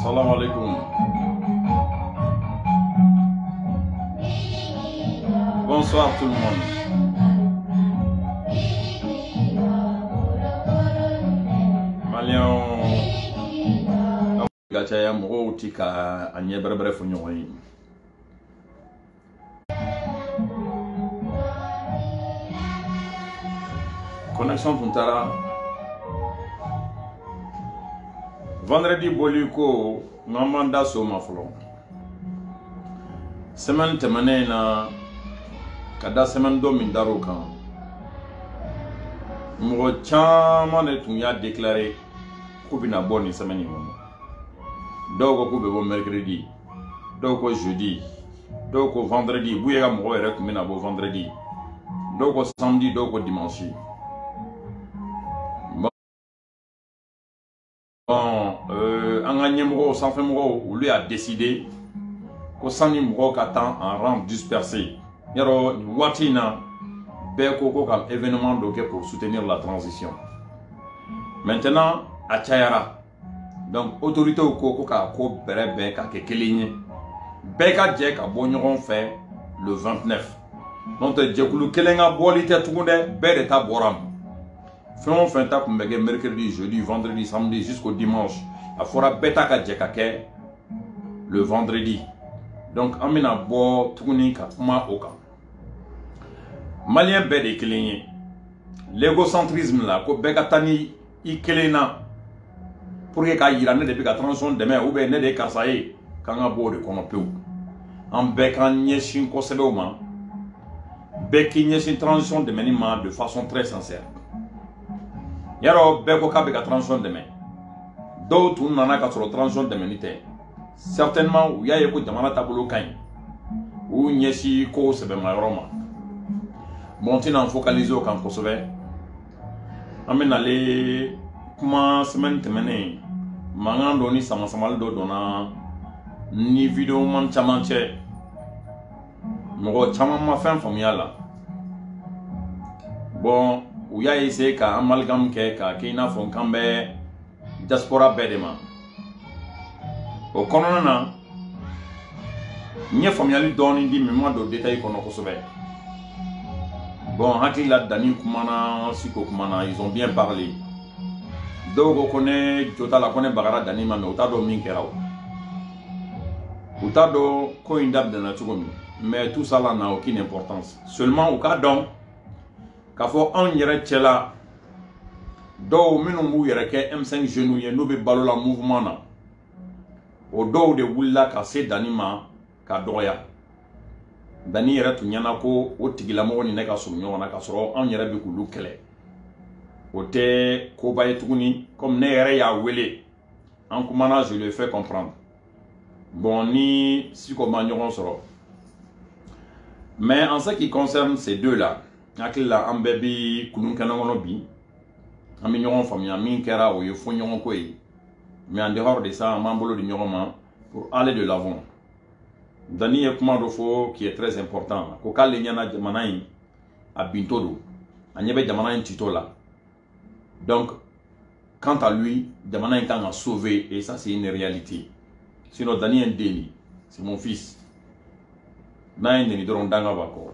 Salam alaikum. Bonsoir tout le monde. Malian gachaya mɔgɔw ti ka a ɲɛ bɛrɛbɛrɛ fɔ ɲɔgɔn ye. Connexion tun taara. Vendredi boli ko n'an da so ma fɔlɔ. Semaine tɛmɛnen na ka da semaine dɔ min dar'o kan. Mɔgɔ caman de tun y'a déclaré k'u bɛna bɔ nin semaine in kɔnɔ. Dɔw ko k'u bɛ bɔ mercredi, dɔw ko jeudi, dɔw ko vendredi. Bouye ka mɔgɔ yɛrɛ tun bɛna bɔ vendredi, dɔw ko samedi, dɔw ko dimanche. Bon, an ka ɲɛmɔgɔw sanfɛmɔgɔw olu y'a décidé ko sani mɔgɔw ka taa en rang dispersé. Yarɔ nin waati in na bɛɛ ko ka événement dɔ kɛ pour soutenir la transition. Maintenant a cayara. Donc autorités ko ka ko bɛrɛbɛn ka kɛ kelen ye. Bɛɛ ka jɛ ka bɔ ɲɔgɔn fɛ le 29. Donc jɛkulu kelen ka bɔli tɛ tugun dɛ, bɛɛ de ta bɔra. Fɛn o fɛn ta kun bɛ kɛ mercredi, jeudi, vendredi, samedi jusqu'au dimanche. A fɔra bɛɛ ta ka jɛ ka kɛ le vendredi. Donc an bɛna bɔ tuguni ka kuma o kan. Malien bɛɛ de kelen ye. L'égocentrisme la ko bɛɛ ka taa ni I kelen na pour que k'a yira ne de bɛ ka transition dɛmɛ ou bien ne de ye karisa ye k'an ka bɔ o de kɔnɔ pewu. An bɛɛ k'an ɲɛsin kosɛbɛ o ma. Bɛɛ k'i ɲɛsin transition dɛmɛni ma de façon très sincère. Yarɔ bɛɛ ko k'a bɛ ka transition dɛmɛ. Dɔw tun nana ka sɔrɔ transition dɛmɛni tɛ. Certainement u y'a ye ko jamana taabolo ka ɲi. U ɲɛsin ko sɛbɛnmayɔrɔ ma. Bon, n tɛna n focaliser o kan kosɛbɛ. An bɛ nale kuma semaine tɛmɛnen mankan dɔ ni sama-samali dɔ donna ni vidéo man caman cɛ. Mɔgɔ caman ma fɛn faamuya la. Bon, u y'a essayé ka amalgame kɛ k'a kɛ i n'a fɔ k'an bɛ diaspora bɛɛ de ma. O kɔnɔna na n ye faamuyali dɔɔni di mais ma don détail kɔnɔ kosɛbɛ. Bon, hakili la Dani kumana, Siko kumana, ils ont bien parlé. Dɔw ko ko ne jo t'a la ko ne bagara Dani ma mais u t'a dɔn min kɛra o. U t'a dɔn ko in daminɛna cogo min. Mais tout ça là n'a aucune importance. Seulement u k'a dɔn k'a fɔ anw yɛrɛ cɛla dɔw minnu b'u yɛrɛ kɛ M5 jeunes ye n'u bɛ balo la mouvement na. O dɔw de wulila ka se Dani ma ka dɔgɔya. Dani yɛrɛ tun ɲɛna ko o tigilamɔgɔ ni ne ka surun ɲɔgɔn na ka sɔrɔ anw yɛrɛ bɛ k'olu kɛlɛ. O tɛ koba ye tuguni comme ne yɛrɛ y'a wele an kumana je lui ai fait comprendre. Bon, ni Siko ma ɲɔgɔn sɔrɔ. Mais en ce qui concerne ces deux là, hakili la an bɛɛ bi kulun kɛnɛ kɔnɔ bi. An bɛ ɲɔgɔn faamuya min kɛra o ye fɔ ɲɔgɔn ko ye. Mais en dehors de ça, an b'an bolo di ɲɔgɔn ma pour aller de l'avant. Dani ye kuma dɔ fɔ qui est très important. Ko k'ale ɲɛna jamana in a binto don. A ɲɛ bɛ jamana in cito la. Donc, quant à lui, jamana in kan ka sauver et ça c'est une réalité. Sinon Dani ye n den, c'est mon fils. N'a ye neni dɔrɔn danga b'a kɔ.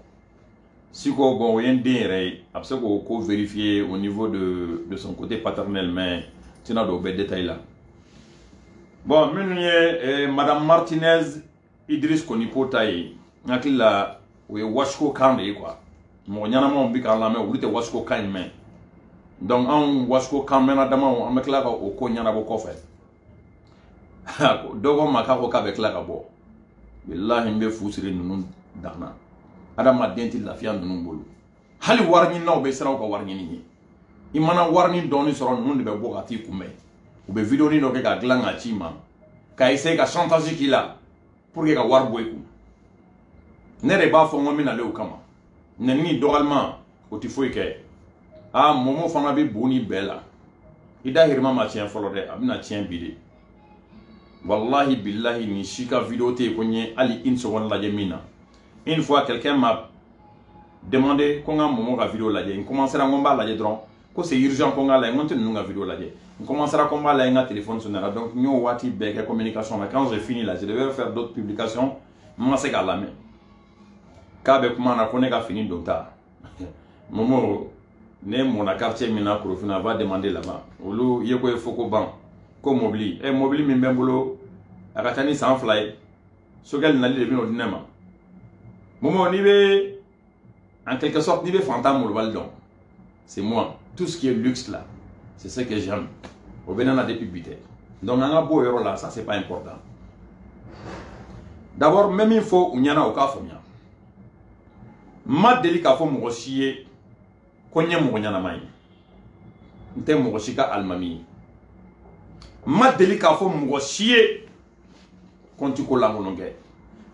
Siko bon o ye n den yɛrɛ ye. A bɛ se k'o ko vérifier au niveau de son côté paternel mais tɛna don o bɛɛ détail la. Bon, Madame Martinez Idriss Konipota yi nakila we washko kan de quoi mo nyana mo bi kan la me wulite washko kan me donc an washko kan me na dama on me kla ka o ko nyana bo ko fe dogo maka ko ka be kla ka bo billahi mbe fusiri nunu dana adama denti lafiya nunu bolu hali warni no be sera ko warni ni imana warni doni soro nunu be bo ka ti kumbe ou be vidéo ni no ke ka glanga chima ka essayer ka chantage kila pour que ka war boy ku ne re ba fo ngomi na le o kama ne ni dogalma o ti foy ke a momo fanga be boni bela ida hirma ma tien folo de abina tien bide wallahi billahi ni shika vidéo te ko nye ali une seconde la mina une fois quelqu'un m'a demandé qu'on a momo ka vidéo la je commencer à ngomba la je dron ko c'est urgent qu'on a la ngonte nunga vidéo la je on commencera à combattre la téléphone sonera donc nous wati beke communication mais quand j'ai fini là je devais faire d'autres publications moi c'est qu'à la main kabe kuma na kone ka fini docteur momo ne mon quartier mina profina va demander là-bas olu yeko e foko ban ko mobili e mobili min bembolo akatani sans fly sogel na li de bino dinema momo ni be en quelque sorte ni be fantôme le valdon c'est moi tout ce qui est luxe là c'est ce que j'aime. Au Bénin, depuis bité. Donc, on a beau héros là, ça c'est pas important. D'abord, même il faut qu'on y en a au cas où. Ma délicat faut me rechier. Qu'on y a mon yana maï. N'te mon rechika almami. Ma délicat faut me rechier. Quand tu colles la monongue.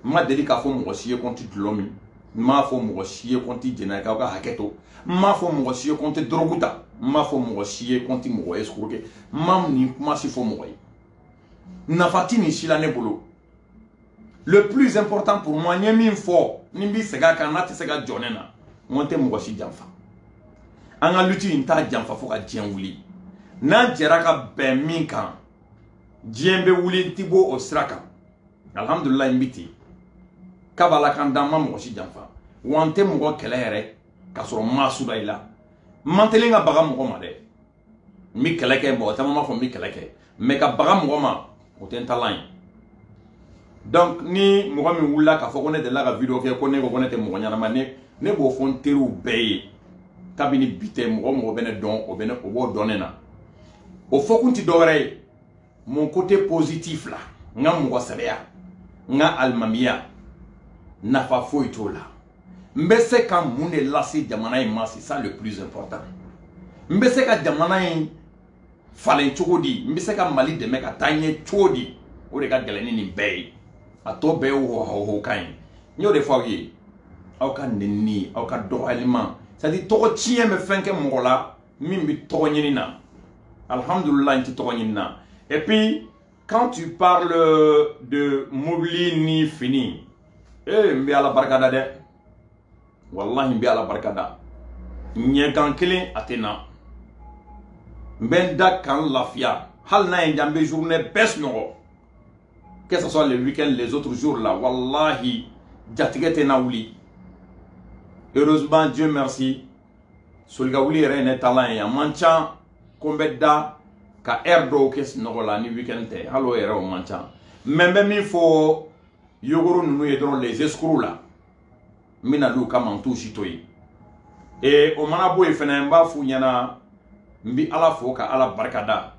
Ma délicat faut me rechier quand tu l'homme. Ma faut me rechier quand tu dînes à haketo. Ma faut me rechier quand tu droguta. Ma faut me chier quand il me escroquer. Mam ni ma si faut mourir. Nafati ni shila ne bolo. Le plus important pour moi, ni min fo, ni bi sega kana te sega jonena. Monte mo shi jamfa. Anga luti inta jamfa fo ka dien wuli. Nan jeraka ben min kan. Dien be wuli tibo osraka. Alhamdulillah mbiti. Kabala kan dama mo shi jamfa. Wante mo kele ere ka soro masuda ila. Mantelinga baga mɔgɔ ma dɛ mi kɛlɛ kɛ mɔgɔ caman b'a fɔ mi kɛlɛ kɛ mais ka baga mɔgɔ ma o tɛ n talan ye donc ni mɔgɔ min wulila k'a fɔ ko ne delila ka vidéo kɛ ko ne ko ko ne tɛ mɔgɔ ɲanama ne b'o fɔ n teriw bɛɛ ye kabini bi tɛ mɔgɔ mɔgɔ bɛ ne dɔn o b'o dɔn ne na o fɔ kun ti dɔwɛrɛ ye mon côté positif la n ka mɔgɔ sɛbɛya n ka alimamiya nafa foyi t'o la. Mbese ka mun de lase jamana in ma, c'est ça le plus important. Mbese ka jamana in falen cogo di, mbese ka Mali dɛmɛ ka taa ɲɛ cogo di, o de ka gɛlɛn ni nin bɛɛ ye. A tɔ bɛɛ ye ho kan ye. N y'o de fɔ aw ye, aw ka nɛnini, aw ka dɔgɔyalima, c'est-à-dire tɔgɔ tiɲɛ bɛ fɛn kɛ mɔgɔ la min bɛ tɔgɔ ɲini na. Alhamdulillah n tɛ tɔgɔ ɲini na. Et puis quand tu parles de mobili ni fini, n bɛ Ala barika da dɛ. Wallahi bi ala barkada nyekan kelen atena mbenda kan lafia hal na njambe journée bes no que ce soit le week-end les autres jours là wallahi jatigete na wuli heureusement Dieu merci solga wuli rene talent ya mancha kombeda ka erdo kes no la ni week-end te halo ere o mancha membe mi fo yogoro nunu ye don les escrocs là mina lu kama ntushi toyi et o mana boy fena mba fu nyana mbi ala fo ka ala barkada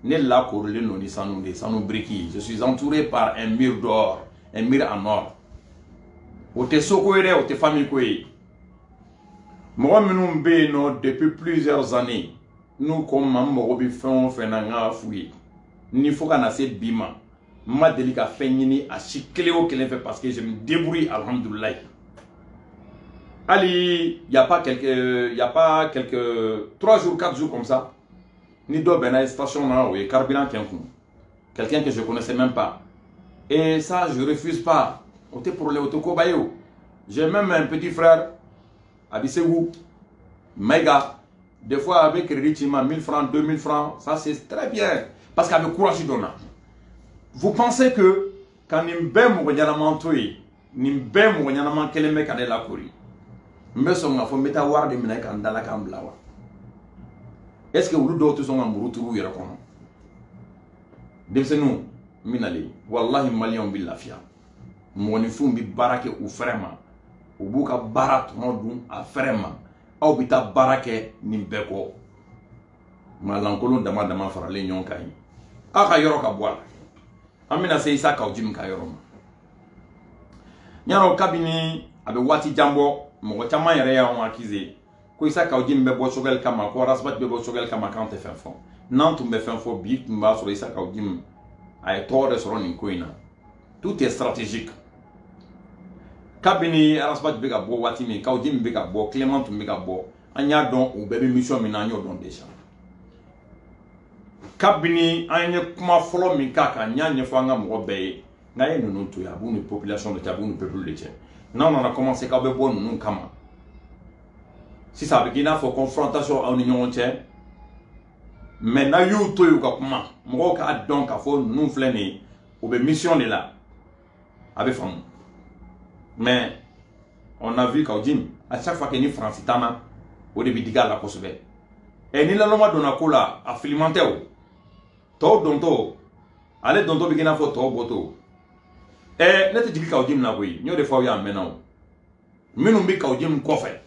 ne la korle no ni sanu briki je suis entouré par un mur d'or un mur en or o te soko ere o te famille ko yi mo minnu be no depuis plusieurs années nous comme mo bi fon fena nga fuyi ni fo kana se bima ma delika fenyini a chikleo kelen fait parce que je me débrouille alhamdulillah. Ali, il n'y a pas quelques 3 jours, 4 jours comme ça. Ni do bena station là, oui, carburant quelqu'un que je connaissais même pas. Et ça, je refuse pas. Côté pour les autocobayos. J'ai même un petit frère, Abissegou, méga. Des fois, avec crédit, il m'a 1000 francs, 2000 francs. Ça, c'est très bien. Parce qu'avec courage, il donne. Vous pensez que quand il y a un peu de est-ce que vous doutez son amour tout y répond? Nous, minale wallahi malien bi lafiya monifun bi barake u frema u buka barat modun a frema aw bita barake ni beko malankolon dama dama farale nyon kan aka yoro ka boala amina se isa ka ojim ka yoro nyaro kabini abe wati jambo mo chama yere ya on akize ko isa ka ojim be bo sogel kama ko rasbat be bo sogel kama quand te fin fond nan tumbe fin fond bi tumba so isa ka ojim ay tore so ron koina tout est stratégique kabini rasbat be ga bo wati mi ka ojim be ga bo clément tumbe ga bo anya don o bebe mission mi na nyo don déjà kabini anye kuma folo mi kaka nya nyefo anga mo be nga ye nunu to ya bunu population de tabunu peuple de tien non on a commencé ka be bo nunu kama si ça veut dire faut confrontation en union tien mais na yu to yu ka kuma mo ka donc a fo nunu flene o be mission de là avec femme mais on a vu qu'Audim à chaque fois que ni francitana au début diga la kosobe et ni la loma dona kola a filimanteo to donto ale donto bigina fo to boto e nete digi Audim na boy nyo de fo ya menaw minum bi Audim ko fe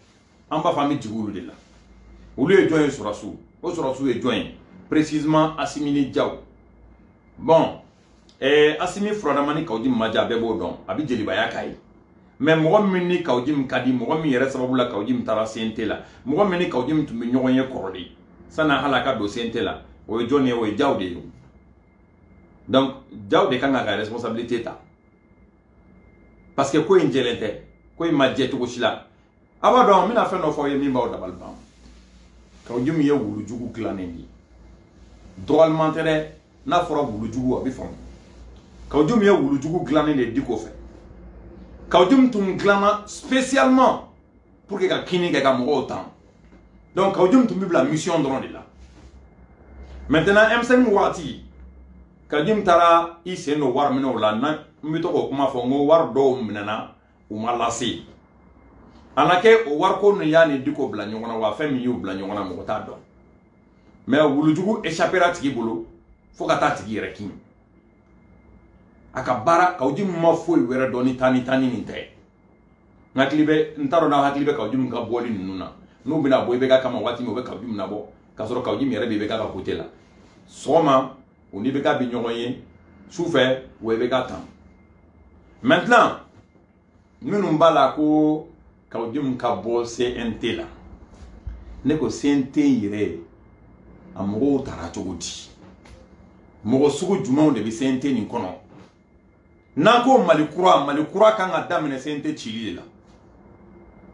amba fami digulu de la ou lui join sur rasu o sur rasu e join précisément assimilé diaw bon et assimilé frodamani Audim maja bebo don abi jeli baya kai mais mo minni Audim kadi mo mi yere sababu la Audim tara sente la mo minni Audim tumbi nyogonye korodi sana halaka do sente la o joni o jawde donc jawde kanga ga responsabilité ta parce que ko injelente ko majje to shila abado mina fe no fo yemi baw dabal bam Audim ye wulu jugu glanendi droitement tere na foro wulu jugu abi fam Audim ye wulu jugu glanendi diko fe Audim tum glana spécialement pour que kini ga mo autant donc Audim tum la mission de là maintenant M5 wati Audim tara ise no war mino la na mito ko kuma fo ngo war do minana o malasi anake o war ko no yani diko bla nyongona wa fami yu bla nyongona mo ta do mais wulujugu échappera tigi bolo fo ka ta tigi rekin aka bara Audim ma fo wera do ni tani ni te ngaklibe ntaro na haklibe Audim ka boli nuna no bina boybe ka kama wati mo be Audim na bo ka soro Audim yere be ka côté là soma oni be ka bi nyogoye souffert ou be ka tam maintenant nous mbala ko Audim ka bo CNT là ne ko CNT yere amuro tara chogoti mo sugu jumon de bi CNT ni kono nako malikura kan ga damine CNT chili là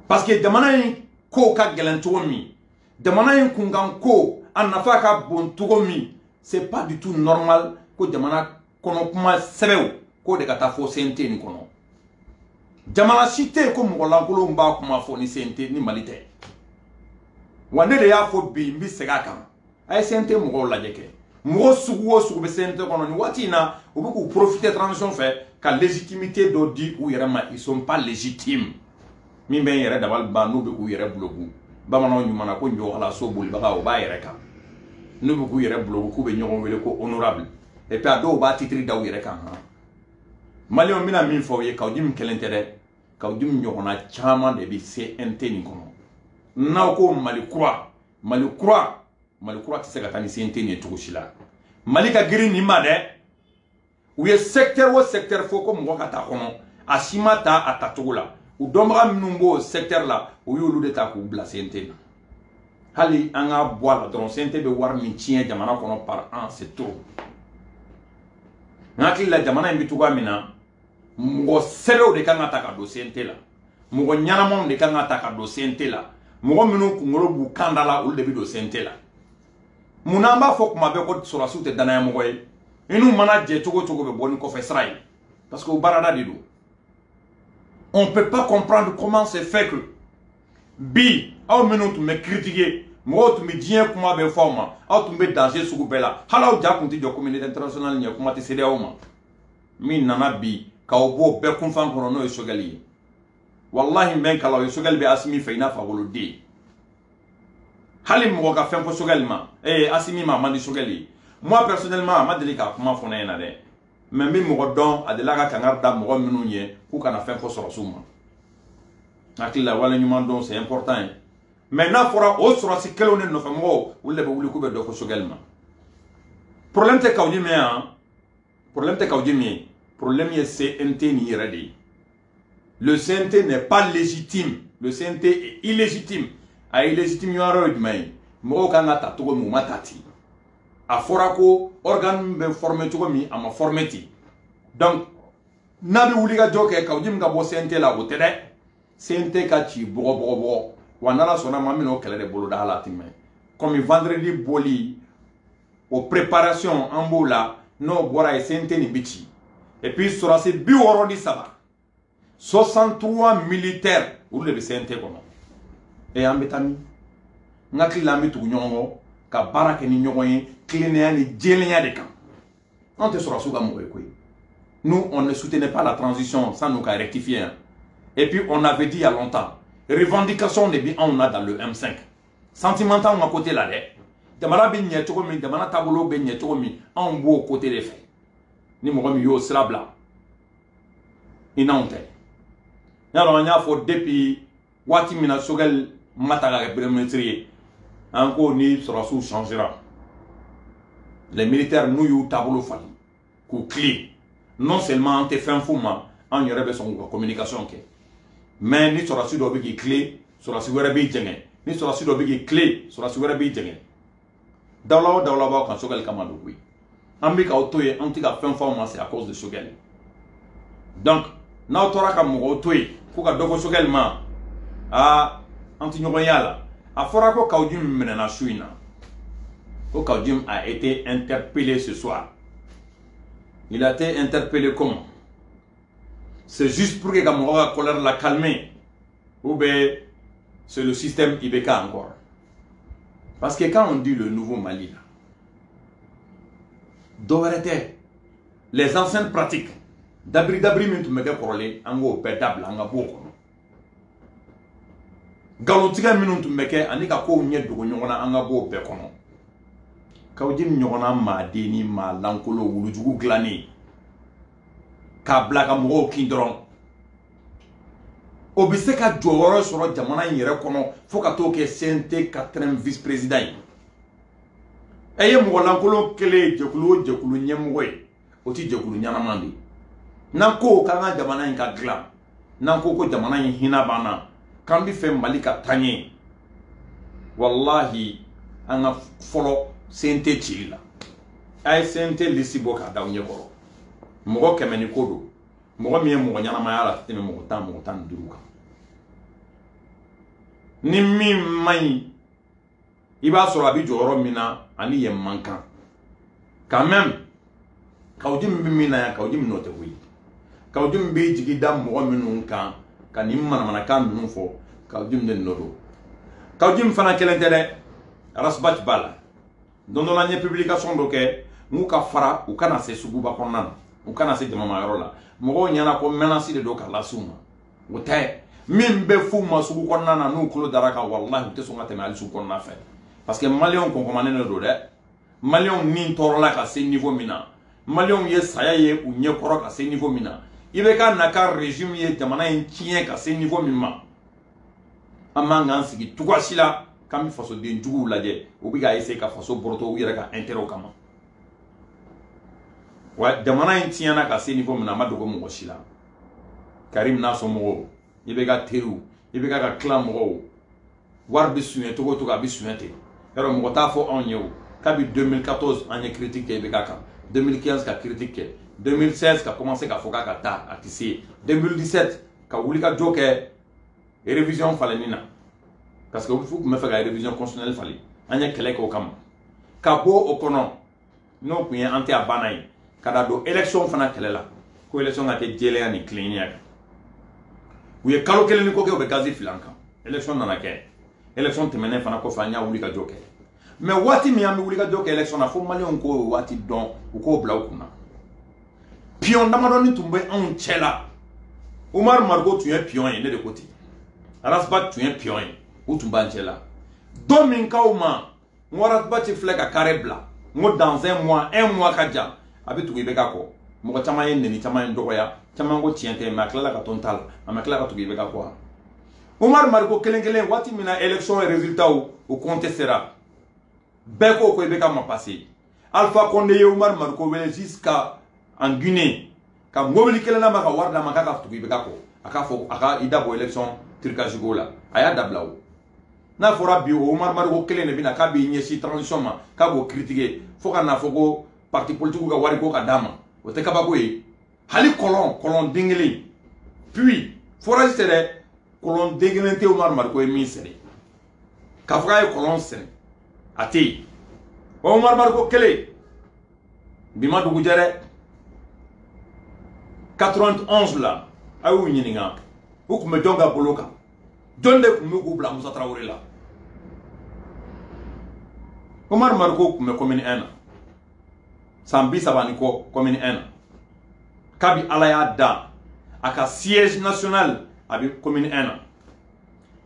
parce que jamana ko ka gelanto mi jamana kungan ko anafa ka bon togo mi c'est pas du tout normal ko jamana kono kuma sebew ko de kata fo CNT ni kono jamana cité ko mo lankolo mba kuma fo ni CNT ni malite wande de ya fo bi mbi sega kan ay CNT mo la jeke mo sugu be CNT kono ni watina o bu ko profiter transition fait ka légitimité do di ou yerama ils sont pas légitimes mi ben yere dabal ba no be ko yere blogu bamana nyumana ko njo ala so boli baka o ba yere kan no be ko yere blogu ko be nyogon wele ko honorable et puis ado ba titri daw yere kan ha malion mina min fo ye Audim kelentere Audim nyogona chama de bi CNT ni kono na ko malikura ti se ka tani CNT ni tukushila malika giri ni made ou ye secteur ou secteur fo ko mo kata kono asimata atatugula ou dombra minumbo secteur là ou yolu de ta ko bla CNT hali anga boala don CNT be war min tien jamana kono par an c'est trop ngaki la jamana mbituga mina mo sero de kanga taka do CNT la mo nyana mom de kanga taka do CNT la mo minu ku ngoro bu kandala ul de bi do CNT la munamba fo kuma be ko sura sute dana ya mo koy inu mana je togo be boni ko fe sray parce que au barada dido on peut pas comprendre comment c'est fait que bi aw minu tu me critiquer mo tu me dien kuma be forma aw tu me danger sugu bela halaw ja kunti jo communauté internationale nya kuma ti CEDEAO ma min nana bi ka obo be kun fan kono no sogali wallahi men kala yo sogali be asimi feina fa wolo de halim mo ka fen ko sogali ma asimi ma mandi sogali moi personnellement ma deli ka kuma fona ena de mais mi mɔgɔ dɔn a delila ka kangari da mɔgɔ minnu ye k'u kana fɛn fɔ sɔrɔsiw ma hakili la wale ɲuman dɔn c'est important ye mais n'a fɔra o sɔrɔsi kelenw de nɔfɛ mɔgɔw olu de bɛ wuli k'u bɛ dɔ fɔ Sogɛli ma problème tɛ Kaouji min ye han problème tɛ Kaouji min ye problème ye CNT nin yɛrɛ de ye le CNT n'est pas légitime le CNT est illégitime a illégitime yɔrɔ ye jumɛn ye mɔgɔw kan ka ta cogo min u ma ta ten a fɔra ko organe min bɛ former cogo min a ma former ten donc n'a bɛ wuli ka jɔ kɛ Kaouji min ka bɔ CNT la o tɛ dɛ CNT ka ci bɔgɔ wa n'Ala sɔnna ma min n'o kɛlɛ de bolo da ala tɛmɛ comme vendredi boli o préparation an b'o la n'o bɔra ye CNT nin bɛ ci et puis sɔrɔsi 63 63 militaires olu de bɛ CNT kɔnɔ et an bɛ taa min n hakili la an bɛ tugu ɲɔgɔn kɔ ka baara kɛ ni ɲɔgɔn ye tilennenya ni jɛlenya de kan an tɛ sɔrɔsiw ka mɔgɔ ye koyi nous on ne soutenait pas la transition sans nous ka rectifier hein. Et puis on avait dit il y a longtemps revendication de bi on a dans le M5 sentimental à côté là dɛ jamana bi ɲɛ cogo min jamana taabolo bɛ ɲɛ cogo min anw b'o côté de fɛ ni mɔgɔ min y'o sira bila i n'anw tɛ y'a dɔn an y'a fɔ depuis waati min na Sogɛli ma ta ka kɛ premier ministre ye an ko ni sɔrɔsiw changera les militaires n'u y'u taabolo falen k'u tilen non seulement an tɛ fɛn f'u ma an yɛrɛ bɛ sɔn k'u ka communication kɛ mais ni sɔrɔsi dɔ bɛ k'i tilen sɔrɔsi wɛrɛ b'i jɛngɛ ni sɔrɔsi dɔ bɛ k'i tilen sɔrɔsi wɛrɛ b'i jɛngɛ dawla o dawla b'aw kan Sogɛli kama don koyi an bɛ k'aw to yen an tɛ ka fɛn f'aw ma c'est à cause de Sogɛli donc n'aw tora ka mɔgɔw to yen fo ka dɔ fɔ Sogɛli ma an tɛ ɲɔgɔn y'a la a fɔra ko Kaouji min minɛna su in na ko Kaouji a été interpellé ce soir il a été interpellé comment c'est juste pour que ka mɔgɔ ka colère la calmer ou bien c'est le système IBK encore parce que quand on dit le nouveau Mali là dɔ wɛrɛ tɛ les anciennes pratiques dabiri min tun bɛ kɛ kɔrɔlen an k'o bɛɛ dabila an ka bɔ o kɔnɔ nkalontigɛ minnu tun bɛ kɛ ani ka kow ɲɛ dogo ɲɔgɔn na an ka bɔ o bɛɛ kɔnɔ Kaouji ɲɔgɔnna maaden ni maa lankolon wulujugu dilannen k'a bila ka mɔgɔw kin dɔrɔn o bɛ se ka jɔyɔrɔ sɔrɔ jamana in yɛrɛ kɔnɔ fo ka t'o kɛ CNT 4e vice président ye ɛ ye mɔgɔ lankolon kelen ye jɛkulu o jɛkulu ɲɛmɔgɔ ye o tɛ jɛkulu ɲɛnama de ye n'an ko k'an ka jamana in ka dilan n'an ko ko jamana in hinɛ b'an na k'an bɛ fɛ Mali ka taa ɲɛ walahi an ka fɔlɔ CNT cili la a ye CNT lisi bɔ k'a d'aw ɲɛkɔrɔ mɔgɔ 100 ni ko don mɔgɔ min ye mɔgɔ ɲɛnamaya la tɛmɛ mɔgɔ 10 mɔgɔ 15 kan ni min man ɲi i b'a sɔrɔ a bɛ jɔyɔrɔ min na ani yen man kan quand même Kaouji min bɛ min na yan Kaouji min n'o tɛ koyi Kaouji min bɛ jigi da mɔgɔ minnu kan ka nin manamanakan ninnu fɔ Kaouji min de nɔ don Kaouji min fana kelen tɛ dɛ Rasbach b'a la don dɔ la n ye publication dɔ kɛ n'u ka fara u kana se suguba kɔnɔna na u kana se jamamayɔrɔ la mɔgɔw ɲɛna ko menace de don ka lase u ma o tɛ min bɛ f'u ma sugu kɔnɔna na n'u tulo dara kan walahi u tɛ sɔn ka tɛmɛ hali sugu kɔnɔna fɛ parce que maliyɛnw kɔnkɔmanen de don dɛ maliyɛnw ni tɔɔrɔla ka se niveau min na maliyɛnw ye saya ye u ɲɛkɔrɔ ka se niveau min na IBK na ka régime ye jamana in tiɲɛ ka se niveau min ma an man k'an sigi cogoya si la k'an bɛ fasoden juguw lajɛ u bɛ ka essayer ka faso bɔrɔtɔ u yɛrɛ ka intérêt kama wa jamana in tiɲɛna ka se niveau min na a ma dogo mɔgɔ si la Karim n'a somɔgɔw IBK teriw IBK ka clan mɔgɔw wari bɛ suɲɛ cogo o cogo a bɛ suɲɛ ten yɔrɔ mɔgɔ t'a fɔ anw ye o kabi 2014 an ye critique kɛ IBK kan 2015 ka critique kɛ 2016 ka commencer ka fɔ k'a ka taa a tɛ se 2017 ka wuli ka jɔ kɛ révision falenni na parce que olu tun bɛ fɛ ka révision constitutionnelle falen an ye kɛlɛ kɛ o kama ka bɔ o kɔnɔ n'o tun ye an tɛ a banna ye ka da don élection fana kɛlɛ la ko élection ka kɛ jɛlenya ni tilennenya kan u ye kalo kelen ni ko kɛ u bɛ gazi fili an kan élection nana kɛ élection tɛmɛnen fana kɔfɛ an y'a wuli ka jɔ kɛ mais waati min an bɛ wuli ka jɔ kɛ élection na fo maliyɛnw k'o waati dɔn u k'o bila u kunna pion damadɔni tun bɛ anw cɛ la Umar Margo tun ye pion ye ne de ko ten Rasbach tun ye pion ye u tun b'an cɛ la don min k'aw ma n ko Rasbach filɛ ka carré bila n ko dans un mois ka jan a bɛ tugu IBK kɔ mɔgɔ caman ye neni caman ye dɔgɔya caman ko tiɲɛ tɛ mais a tilala ka to n ta la a ma tila ka tugu i bɛ ka kɔ Omar Mariko kelen kelen waati min na élection résultat o contestera bɛɛ ko ko i bɛ ka ma passé Alpha Condé ye Omar Mariko wele jusqu'à en Guinée ka mobili kelen na ma ka wari d'a ma k'a ka tugu i bɛ ka kɔ a k'a fɔ a ka i dabɔ élection trucage ko la a y'a dabila o n'a fɔra bi o Omar Mariko kelen de bɛna k'a b'i ɲɛsin transition ma k'a b'o critiquer fo ka n'a fɔ ko parti politique ka wari ko ka d'a ma o tɛ kabako ye hali kɔlɔn den kelen puis forage tɛ dɛ kɔlɔn den kelen tɛ Omar Mariko ye min sɛnɛ k'a fɔ k'a ye kɔlɔn sɛnɛ a tɛ yen wa Omar Mariko kelen bi ma dugujɛ dɛ 91 la a y'u ɲininka u tun bɛ jɔn ka bolo kan jɔn de tun bɛ k'u bila Musa Tarawele la Omar Mariko tun bɛ commune 1 na san 30 ni kɔ commune 1 na kabi Ala y'a da a ka siège national a bɛ commune 1 na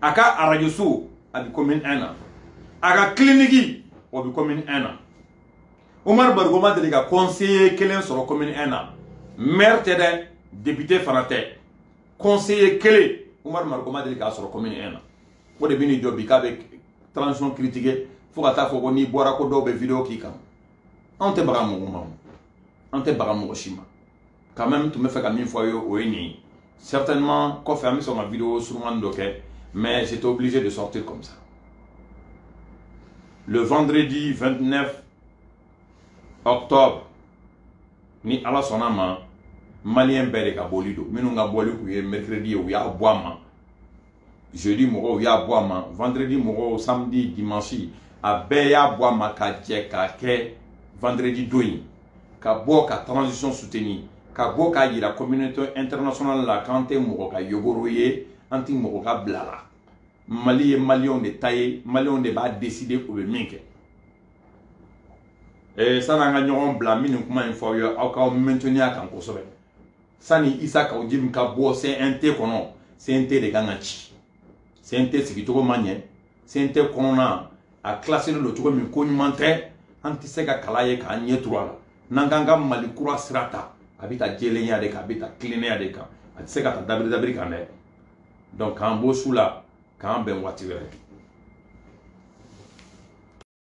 a ka radio so a bɛ commune 1 na a ka clinique o bɛ commune 1 na Omar Mariko ma deli ka conseiller kelen sɔrɔ commune 1 na maire tɛ dɛ député fana tɛ conseiller kelen Omar Mariko ma deli k'a sɔrɔ commune 1 na o de bɛ n'i jɔ bi k'a bɛ transition critiquer fo ka taa fɔ ko n'i bɔra ko dɔw bɛ vidéo k'i kan anw tɛ baga mɔgɔ ma an tɛ baga mɔgɔ si ma quand même tun bɛ fɛ ka min fɔ a ye o ye nin ye certainement kɔfɛ an bɛ sɔn ka vidéo surumani dɔ kɛ mais j'étais obligé de sortir comme ça le vendredi 29 octobre ni Ala sɔnna ma malien bɛɛ de ka boli don minnu ka boli k'u ye mercredi ye u y'a bɔ a ma jeudi mɔgɔw y'a bɔ a ma vendredi mɔgɔw samedi dimanche a bɛɛ y'a bɔ a ma ka jɛ ka kɛ vendredi don in ka bɔ ka transition soutenir ka bɔ ka yira communauté internationale la k'an tɛ mɔgɔ ka yogoro ye an tɛ mɔgɔ ka bila la Mali ye maliyɛnw de ta ye maliyɛnw de b'a décider u bɛ min kɛ sani an ka ɲɔgɔn bila minnu kuma in fɔ aw ye aw k'aw maintenir a kan kosɛbɛ sani Isa Kawo Jim ka bɔ CNT kɔnɔ CNT de kan ka ci CNT sigicogo ma ɲɛ CNT kɔnɔna a classé don cogo min ko ɲuman tɛ an tɛ se ka kala ye k'an ɲɛ turu a la n'an k'an ka Mali kura sira ta a bɛ ta jɛlenya de kan a bɛ ta tilennenya de kan a tɛ se ka ta dabiri kan dɛ donc k'an bɔ su la k'an bɛn waati wɛrɛ